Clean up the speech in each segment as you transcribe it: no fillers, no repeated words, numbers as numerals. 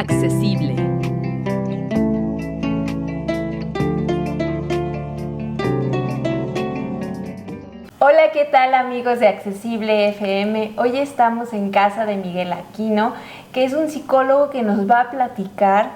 accesible. Hola, ¿qué tal amigos de Accesible FM? Hoy estamos en casa de Miguel Aquino, que es un psicólogo que nos va a platicar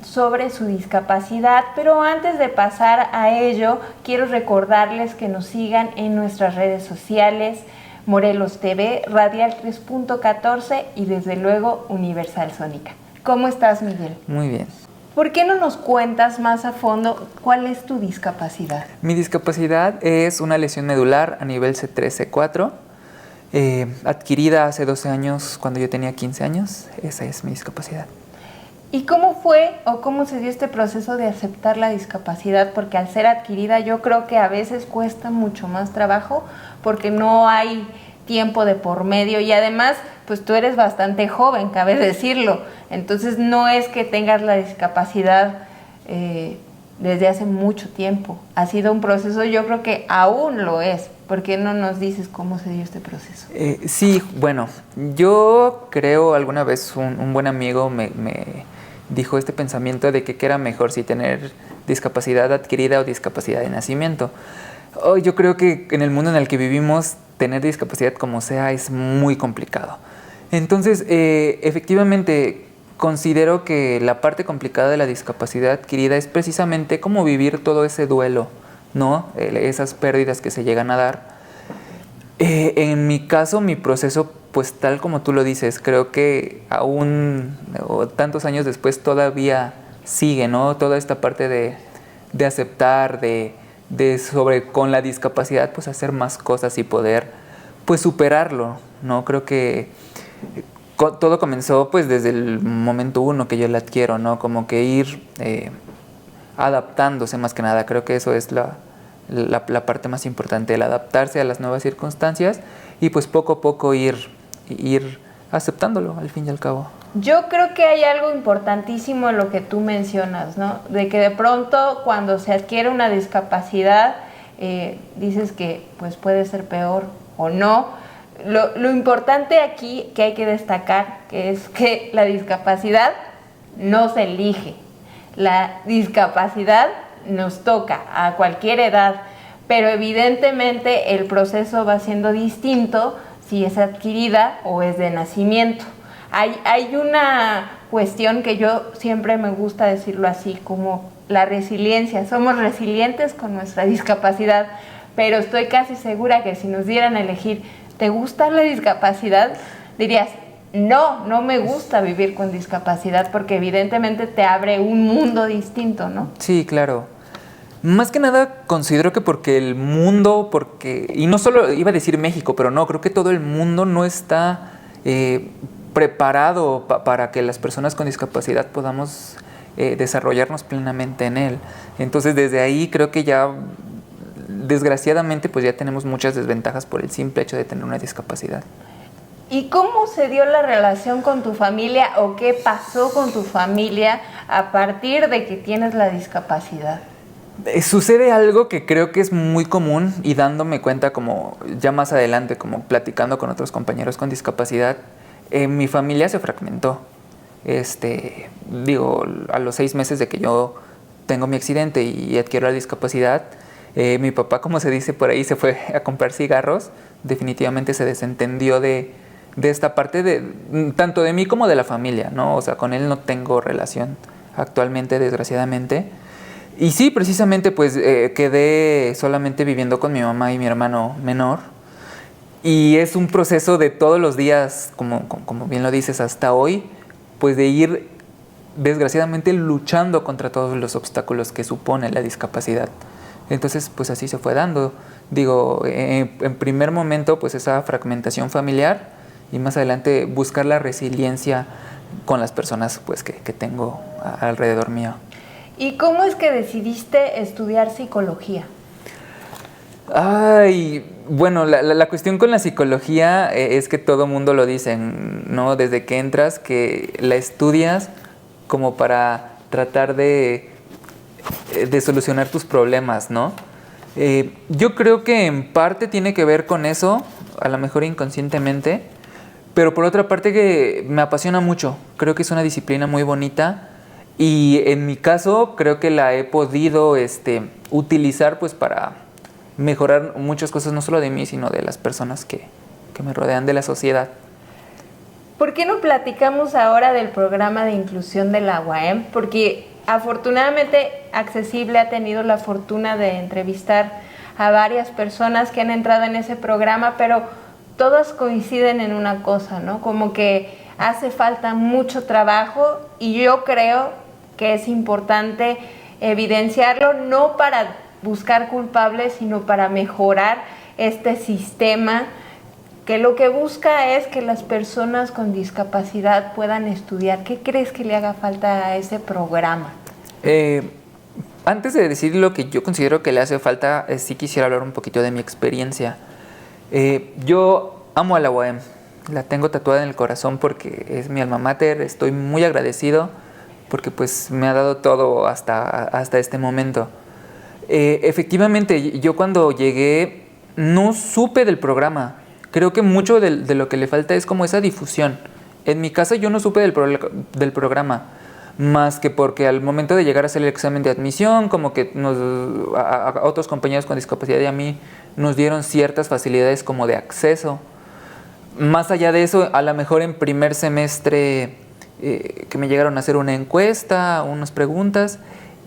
sobre su discapacidad, pero antes de pasar a ello, quiero recordarles que nos sigan en nuestras redes sociales, Morelos TV, Radial 3.14 y desde luego Universal Sónica. ¿Cómo estás, Miguel? Muy bien. ¿Por qué no nos cuentas más a fondo cuál es tu discapacidad? Mi discapacidad es una lesión medular a nivel C3, C4, adquirida hace 12 años cuando yo tenía 15 años. Esa es mi discapacidad. ¿Y cómo fue o cómo se dio este proceso de aceptar la discapacidad? Porque al ser adquirida yo creo que a veces cuesta mucho más trabajo porque no hay tiempo de por medio y además pues tú eres bastante joven, cabe decirlo, entonces no es que tengas la discapacidad desde hace mucho tiempo, ha sido un proceso, yo creo que aún lo es. ¿Por qué no nos dices cómo se dio este proceso? Sí, bueno, yo creo alguna vez un buen amigo me dijo este pensamiento de que qué era mejor si tener discapacidad adquirida o discapacidad de nacimiento. Yo creo que en el mundo en el que vivimos tener discapacidad como sea es muy complicado. Entonces, efectivamente, considero que la parte complicada de la discapacidad adquirida es precisamente cómo vivir todo ese duelo, ¿no? Esas pérdidas que se llegan a dar. En mi caso, mi proceso, pues tal como tú lo dices, creo que aún tantos años después todavía sigue, ¿no? Toda esta parte de aceptar, con la discapacidad, pues hacer más cosas y poder, pues superarlo, ¿no? Creo que todo comenzó, pues desde el momento uno que yo la adquiero, ¿no? Como que ir adaptándose más que nada. Creo que eso es la parte más importante, el adaptarse a las nuevas circunstancias y pues poco a poco ir aceptándolo al fin y al cabo. Yo creo que hay algo importantísimo en lo que tú mencionas, ¿no? De que de pronto cuando se adquiere una discapacidad, dices que pues puede ser peor o no. Lo importante aquí que hay que destacar que es que la discapacidad no se elige. La discapacidad nos toca a cualquier edad, pero evidentemente el proceso va siendo distinto si es adquirida o es de nacimiento. Hay una cuestión que yo siempre me gusta decirlo así, como la resiliencia. Somos resilientes con nuestra discapacidad, pero estoy casi segura que si nos dieran a elegir, ¿te gusta la discapacidad? Dirías, no me gusta vivir con discapacidad porque evidentemente te abre un mundo distinto, ¿no? Sí, claro. Más que nada considero que porque el mundo, y no solo iba a decir México, pero no, creo que todo el mundo no está preparado para que las personas con discapacidad podamos desarrollarnos plenamente en él. Entonces desde ahí creo que ya, desgraciadamente, pues ya tenemos muchas desventajas por el simple hecho de tener una discapacidad. ¿Y cómo se dio la relación con tu familia o qué pasó con tu familia a partir de que tienes la discapacidad? Sucede algo que creo que es muy común y dándome cuenta como ya más adelante, como platicando con otros compañeros con discapacidad, mi familia se fragmentó. A los 6 meses de que yo tengo mi accidente y adquiero la discapacidad, mi papá, como se dice por ahí, se fue a comprar cigarros. Definitivamente se desentendió de esta parte tanto de mí como de la familia, ¿no? O sea, con él no tengo relación actualmente, desgraciadamente. Y sí, precisamente pues quedé solamente viviendo con mi mamá y mi hermano menor. Y es un proceso de todos los días, como bien lo dices, hasta hoy, pues de ir desgraciadamente luchando contra todos los obstáculos que supone la discapacidad. Entonces pues así se fue dando. En primer momento pues esa fragmentación familiar y más adelante buscar la resiliencia con las personas pues que tengo alrededor mío. ¿Y cómo es que decidiste estudiar psicología? Bueno, la cuestión con la psicología es que todo mundo lo dice, ¿no? Desde que entras, que la estudias como para tratar de solucionar tus problemas, ¿no? Yo creo que en parte tiene que ver con eso, a lo mejor inconscientemente, pero por otra parte que me apasiona mucho. Creo que es una disciplina muy bonita y en mi caso creo que la he podido utilizar pues para mejorar muchas cosas, no solo de mí, sino de las personas que me rodean, de la sociedad. ¿Por qué no platicamos ahora del programa de inclusión de la UAM? Porque afortunadamente Accesible ha tenido la fortuna de entrevistar a varias personas que han entrado en ese programa, pero todas coinciden en una cosa, ¿no? Como que hace falta mucho trabajo y yo creo que es importante evidenciarlo, no para buscar culpables, sino para mejorar este sistema que lo que busca es que las personas con discapacidad puedan estudiar. ¿Qué crees que le haga falta a ese programa? Antes de decir lo que yo considero que le hace falta, sí quisiera hablar un poquito de mi experiencia. Yo amo a la UAM, la tengo tatuada en el corazón porque es mi alma mater, estoy muy agradecido porque pues me ha dado todo hasta este momento. Efectivamente, yo cuando llegué no supe del programa. Creo que mucho de lo que le falta es como esa difusión. En mi caso yo no supe del programa, más que porque al momento de llegar a hacer el examen de admisión, como que a otros compañeros con discapacidad y a mí nos dieron ciertas facilidades como de acceso. Más allá de eso, a lo mejor en primer semestre que me llegaron a hacer una encuesta, unas preguntas,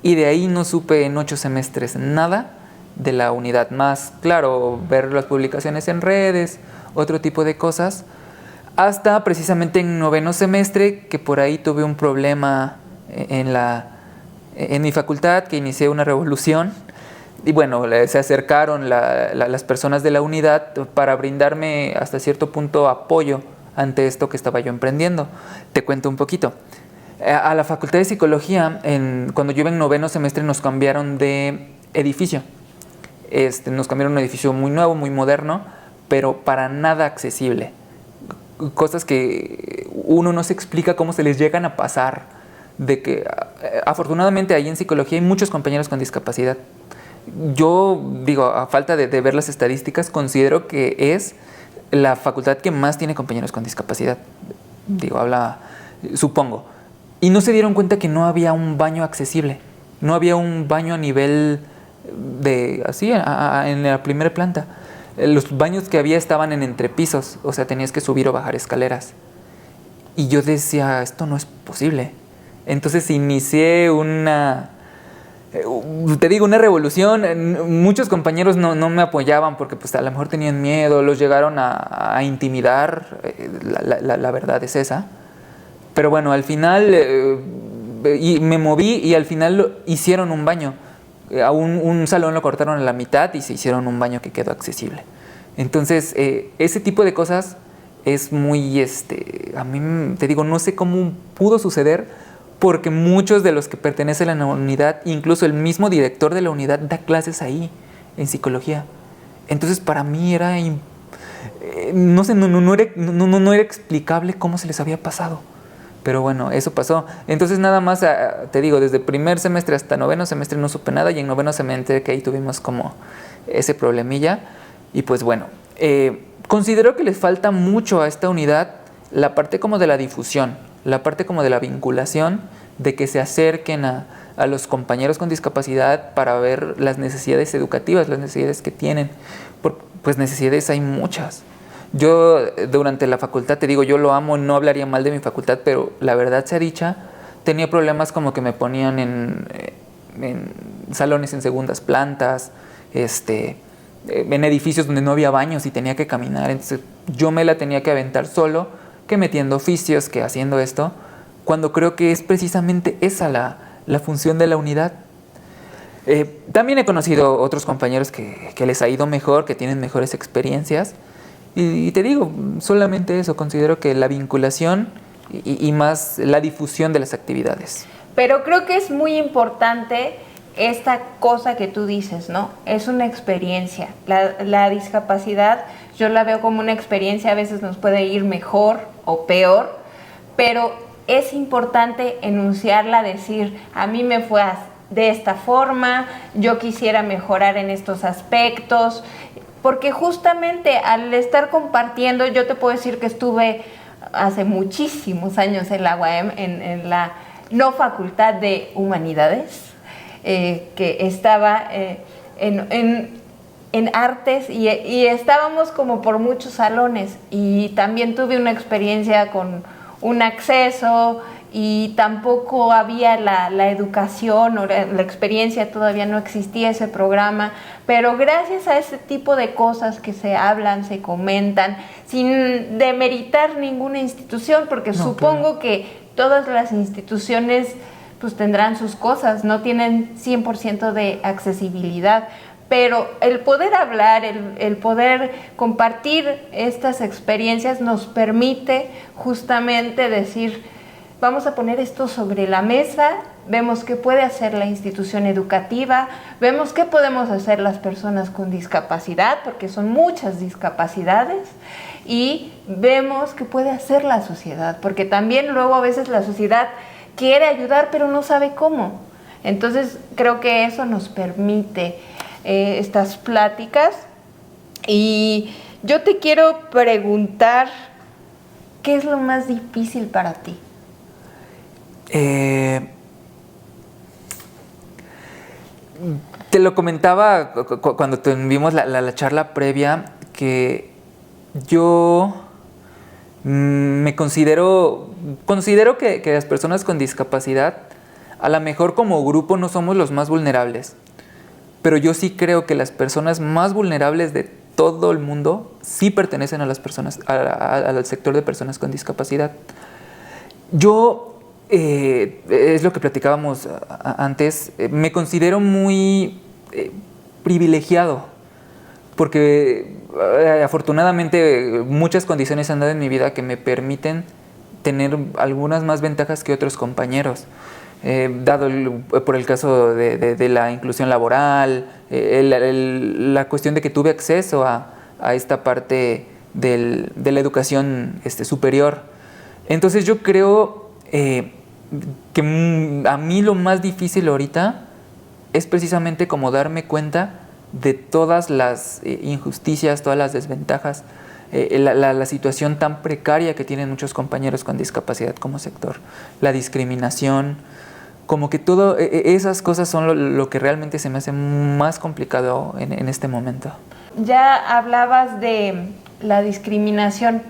y de ahí no supe en 8 semestres nada de la unidad. Más, claro, ver las publicaciones en redes, otro tipo de cosas, hasta precisamente en 9º semestre, que por ahí tuve un problema en mi facultad, que inicié una revolución, y bueno, se acercaron las personas de la unidad para brindarme hasta cierto punto apoyo ante esto que estaba yo emprendiendo. Te cuento un poquito. A la Facultad de Psicología, cuando yo iba en 9º semestre, nos cambiaron de edificio. Nos cambiaron a un edificio muy nuevo, muy moderno, pero para nada accesible. Cosas que uno no se explica cómo se les llegan a pasar. De que afortunadamente ahí en psicología hay muchos compañeros con discapacidad. Yo digo, a falta de ver las estadísticas, considero que es la facultad que más tiene compañeros con discapacidad. Digo, supongo. Y no se dieron cuenta que no había un baño accesible. No había un baño a nivel en la primera planta. Los baños que había estaban en entrepisos, o sea, tenías que subir o bajar escaleras. Y yo decía, esto no es posible. Entonces inicié una revolución. Muchos compañeros no me apoyaban porque pues a lo mejor tenían miedo, los llegaron a intimidar, la verdad es esa. Pero bueno, al final me moví y al final hicieron un baño. A un salón lo cortaron a la mitad y se hicieron un baño que quedó accesible. Entonces, ese tipo de cosas es muy, a mí te digo, no sé cómo pudo suceder, porque muchos de los que pertenecen a la unidad, incluso el mismo director de la unidad, da clases ahí, en psicología. Entonces, para mí era, no sé, no era explicable cómo se les había pasado. Pero bueno, eso pasó. Entonces nada más, te digo, desde primer semestre hasta 9º semestre no supe nada, y en 9º semestre que ahí tuvimos como ese problemilla. Y pues bueno, considero que les falta mucho a esta unidad la parte como de la difusión, la parte como de la vinculación, de que se acerquen a los compañeros con discapacidad para ver las necesidades educativas, las necesidades que tienen. Pues necesidades hay muchas. Yo durante la facultad, te digo, yo lo amo, no hablaría mal de mi facultad, pero la verdad sea dicha, tenía problemas como que me ponían en salones en segundas plantas, en edificios donde no había baños y tenía que caminar. Entonces yo me la tenía que aventar solo, que metiendo oficios, que haciendo esto, cuando creo que es precisamente esa la función de la unidad. También he conocido otros compañeros que les ha ido mejor, que tienen mejores experiencias. Y te digo, solamente eso, considero que la vinculación y más la difusión de las actividades. Pero creo que es muy importante esta cosa que tú dices, ¿no? Es una experiencia. La discapacidad yo la veo como una experiencia, a veces nos puede ir mejor o peor, pero es importante enunciarla, decir, a mí me fue de esta forma, yo quisiera mejorar en estos aspectos. Porque justamente al estar compartiendo, yo te puedo decir que estuve hace muchísimos años en la UAM, en la no facultad de humanidades, que estaba en artes y estábamos como por muchos salones, y también tuve una experiencia con un acceso y tampoco había la educación o la experiencia, todavía no existía ese programa, pero gracias a ese tipo de cosas que se hablan, se comentan, sin demeritar ninguna institución, porque no, supongo que todas las instituciones pues tendrán sus cosas, no tienen 100% de accesibilidad, pero el poder hablar, el poder compartir estas experiencias nos permite justamente decir, vamos a poner esto sobre la mesa, vemos qué puede hacer la institución educativa, vemos qué podemos hacer las personas con discapacidad, porque son muchas discapacidades, y vemos qué puede hacer la sociedad, porque también luego a veces la sociedad quiere ayudar pero no sabe cómo. Entonces creo que eso nos permite estas pláticas, y yo te quiero preguntar, ¿qué es lo más difícil para ti? Te lo comentaba cuando tuvimos la charla previa, que yo me considero que las personas con discapacidad, a lo mejor como grupo no somos los más vulnerables, pero yo sí creo que las personas más vulnerables de todo el mundo sí pertenecen a las personas, al sector de personas con discapacidad. Yo, es lo que platicábamos antes, me considero muy privilegiado, porque afortunadamente muchas condiciones han dado en mi vida que me permiten tener algunas más ventajas que otros compañeros. Dado por el caso de la inclusión laboral, la cuestión de que tuve acceso a esta parte de la educación superior. Entonces yo creo que a mí lo más difícil ahorita es precisamente como darme cuenta de todas las injusticias, todas las desventajas, la situación tan precaria que tienen muchos compañeros con discapacidad como sector, la discriminación, como que todas esas cosas son lo que realmente se me hace más complicado en este momento. Ya hablabas de la discriminación.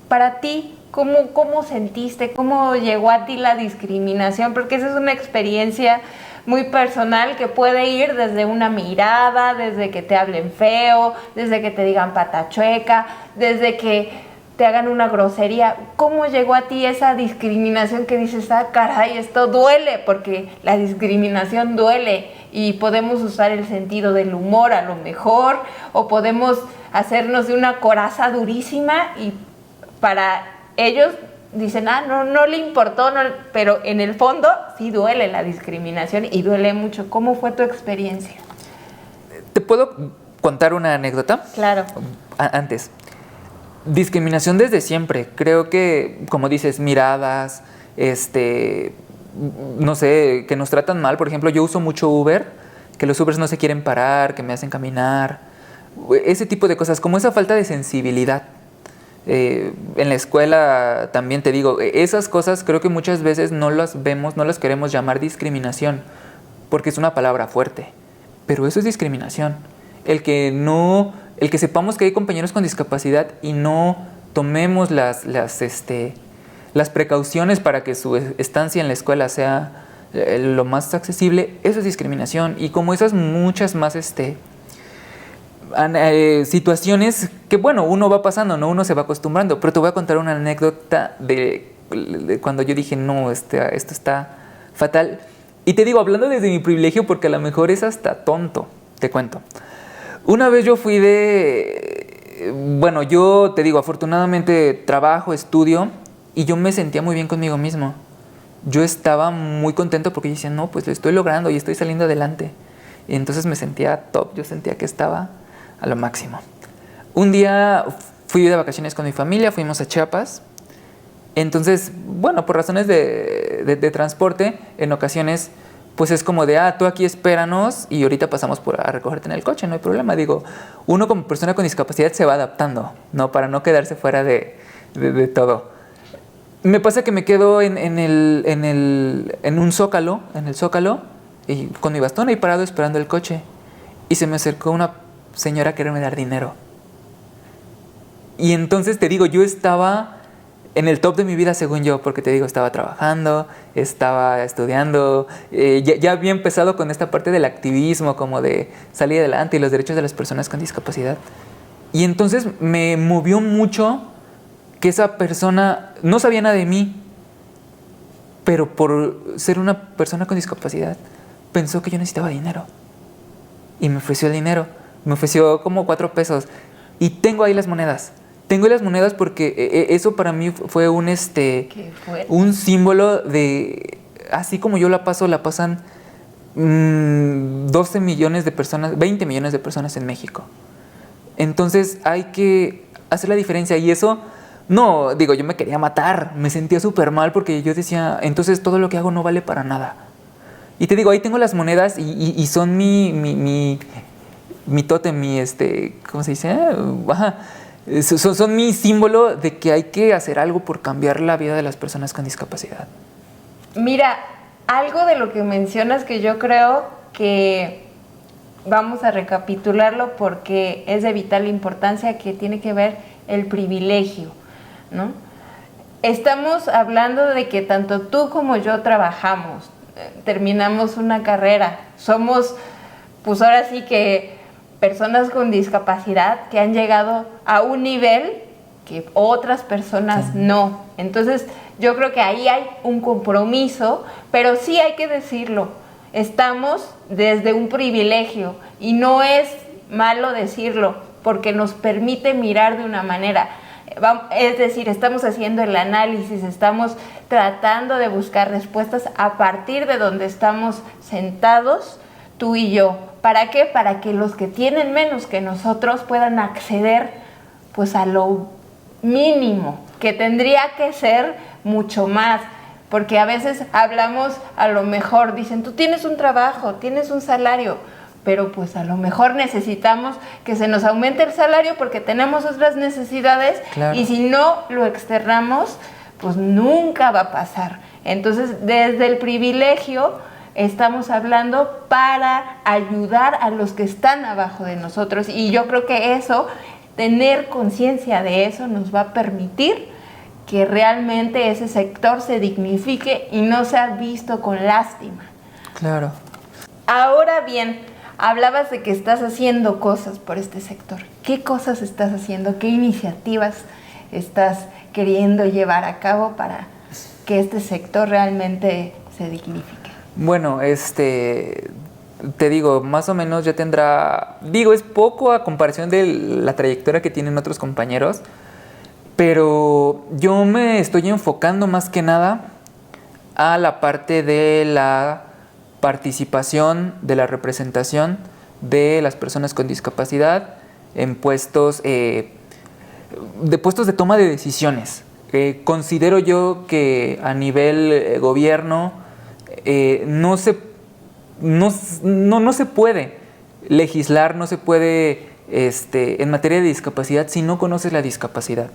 Para ti, ¿cómo sentiste? ¿Cómo llegó a ti la discriminación? Porque esa es una experiencia muy personal que puede ir desde una mirada, desde que te hablen feo, desde que te digan pata chueca, desde que te hagan una grosería. ¿Cómo llegó a ti esa discriminación que dices, caray, esto duele? Porque la discriminación duele, y podemos usar el sentido del humor a lo mejor, o podemos hacernos de una coraza durísima, y para ellos dicen, no le importó, no, pero en el fondo sí duele la discriminación, y duele mucho. ¿Cómo fue tu experiencia? ¿Te puedo contar una anécdota? Claro. Antes. Discriminación desde siempre. Creo que, como dices, miradas, no sé, que nos tratan mal. Por ejemplo, yo uso mucho Uber, que los Ubers no se quieren parar, que me hacen caminar. Ese tipo de cosas, como esa falta de sensibilidad. En la escuela también te digo, esas cosas creo que muchas veces no las vemos, no las queremos llamar discriminación, porque es una palabra fuerte. Pero eso es discriminación. El que sepamos que hay compañeros con discapacidad y no tomemos las precauciones para que su estancia en la escuela sea lo más accesible, eso es discriminación. Y como esas muchas más situaciones que, bueno, uno va pasando, ¿no? Uno se va acostumbrando. Pero te voy a contar una anécdota de cuando yo dije, no, esto está fatal. Y te digo, hablando desde mi privilegio, porque a lo mejor es hasta tonto, te cuento. Una vez yo fui yo te digo, afortunadamente trabajo, estudio, y yo me sentía muy bien conmigo mismo. Yo estaba muy contento porque decía, no, pues lo estoy logrando y estoy saliendo adelante. Y entonces me sentía top, yo sentía que estaba a lo máximo. Un día fui de vacaciones con mi familia, fuimos a Chiapas. Entonces, bueno, por razones de transporte, en ocasiones pues es como de, tú aquí espéranos y ahorita pasamos a recogerte en el coche, no hay problema. Digo, uno como persona con discapacidad se va adaptando, ¿no? Para no quedarse fuera de de todo. Me pasa que me quedo en un zócalo, en el zócalo, y con mi bastón ahí parado esperando el coche. Y se me acercó una señora a quererme dar dinero. Y entonces te digo, yo estaba en el top de mi vida según yo, porque te digo, estaba trabajando, estaba estudiando, ya había empezado con esta parte del activismo, como de salir adelante y los derechos de las personas con discapacidad. Y entonces me movió mucho que esa persona no sabía nada de mí, pero por ser una persona con discapacidad, pensó que yo necesitaba dinero. Y me ofreció el dinero. Me ofreció como 4 pesos. Y tengo ahí las monedas. Tengo ahí las monedas porque eso para mí fue un símbolo de... Así como yo la paso, la pasan 12 millones de personas, 20 millones de personas en México. Entonces hay que hacer la diferencia. Y eso... No, digo, yo me quería matar, me sentía súper mal porque yo decía, entonces todo lo que hago no vale para nada. Y te digo, ahí tengo las monedas y son mi tótem, ¿cómo se dice? Ajá. Son mi símbolo de que hay que hacer algo por cambiar la vida de las personas con discapacidad. Mira, algo de lo que mencionas que yo creo que vamos a recapitularlo porque es de vital importancia, que tiene que ver el privilegio, ¿no? Estamos hablando de que tanto tú como yo trabajamos, terminamos una carrera, somos, pues ahora sí que personas con discapacidad que han llegado a un nivel que otras personas no. Entonces, yo creo que ahí hay un compromiso, pero sí hay que decirlo, estamos desde un privilegio y no es malo decirlo porque nos permite mirar de una manera. Es decir, estamos haciendo el análisis, estamos tratando de buscar respuestas a partir de donde estamos sentados, tú y yo. ¿Para qué? Para que los que tienen menos que nosotros puedan acceder pues a lo mínimo, que tendría que ser mucho más, porque a veces hablamos, a lo mejor dicen, tú tienes un trabajo, tienes un salario, pero pues a lo mejor necesitamos que se nos aumente el salario porque tenemos otras necesidades. Claro. Y si no lo externamos, pues nunca va a pasar. Entonces, desde el privilegio estamos hablando para ayudar a los que están abajo de nosotros, y yo creo que eso, tener conciencia de eso, nos va a permitir que realmente ese sector se dignifique y no sea visto con lástima. Claro. Ahora bien, hablabas de que estás haciendo cosas por este sector. ¿Qué cosas estás haciendo? ¿Qué iniciativas estás queriendo llevar a cabo para que este sector realmente se dignifique? Bueno, te digo, más o menos ya tendrá... Digo, es poco a comparación de la trayectoria que tienen otros compañeros, pero yo me estoy enfocando más que nada a la parte de la participación, de la representación de las personas con discapacidad en puestos de toma de decisiones. Considero yo que a nivel gobierno no se puede legislar, no se puede en materia de discapacidad si no conoces la discapacidad.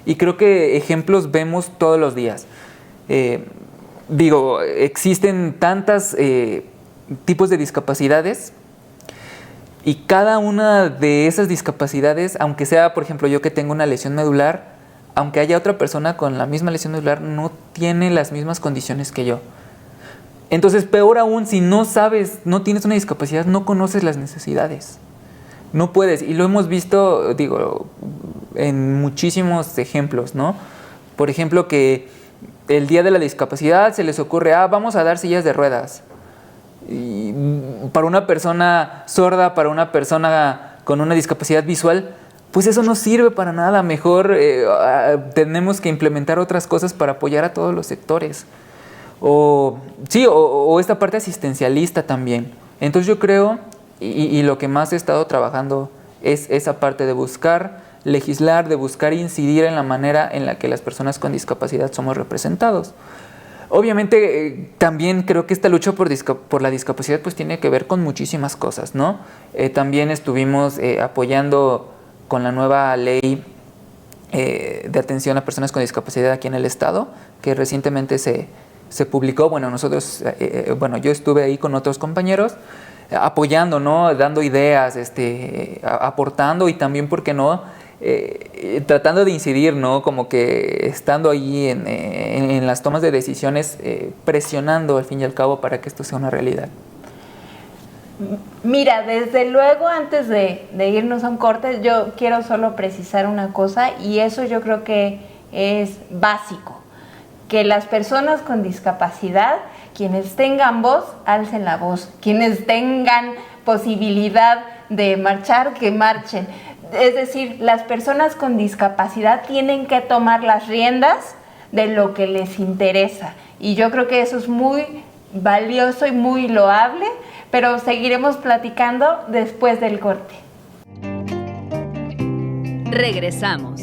Y creo que ejemplos vemos todos los días. Digo, existen tantos tipos de discapacidades, y cada una de esas discapacidades, aunque sea, por ejemplo, yo que tengo una lesión medular, aunque haya otra persona con la misma lesión medular, no tiene las mismas condiciones que yo. Entonces, peor aún, si no sabes, no tienes una discapacidad, no conoces las necesidades. No puedes, y lo hemos visto, digo, en muchísimos ejemplos, ¿no? Por ejemplo, que el día de la discapacidad se les ocurre, vamos a dar sillas de ruedas. Y para una persona sorda, para una persona con una discapacidad visual, pues eso no sirve para nada. Mejor tenemos que implementar otras cosas para apoyar a todos los sectores. O esta parte asistencialista también. Entonces yo creo, y lo que más he estado trabajando es esa parte de buscar legislar, de buscar incidir en la manera en la que las personas con discapacidad somos representados. Obviamente también creo que esta lucha por la discapacidad pues tiene que ver con muchísimas cosas, ¿no? También estuvimos apoyando con la nueva ley de atención a personas con discapacidad aquí en el estado, que recientemente se publicó. Bueno, yo estuve ahí con otros compañeros apoyando, ¿no? Dando ideas, aportando y también, ¿por qué no?, tratando de incidir, ¿no? Como que estando ahí en las tomas de decisiones, presionando al fin y al cabo para que esto sea una realidad. Mira, desde luego, antes de irnos a un corte, yo quiero solo precisar una cosa, y eso yo creo que es básico: que las personas con discapacidad, quienes tengan voz, alcen la voz; quienes tengan posibilidad de marchar, que marchen. Es decir, las personas con discapacidad tienen que tomar las riendas de lo que les interesa, y yo creo que eso es muy valioso y muy loable, pero seguiremos platicando después del corte. Regresamos.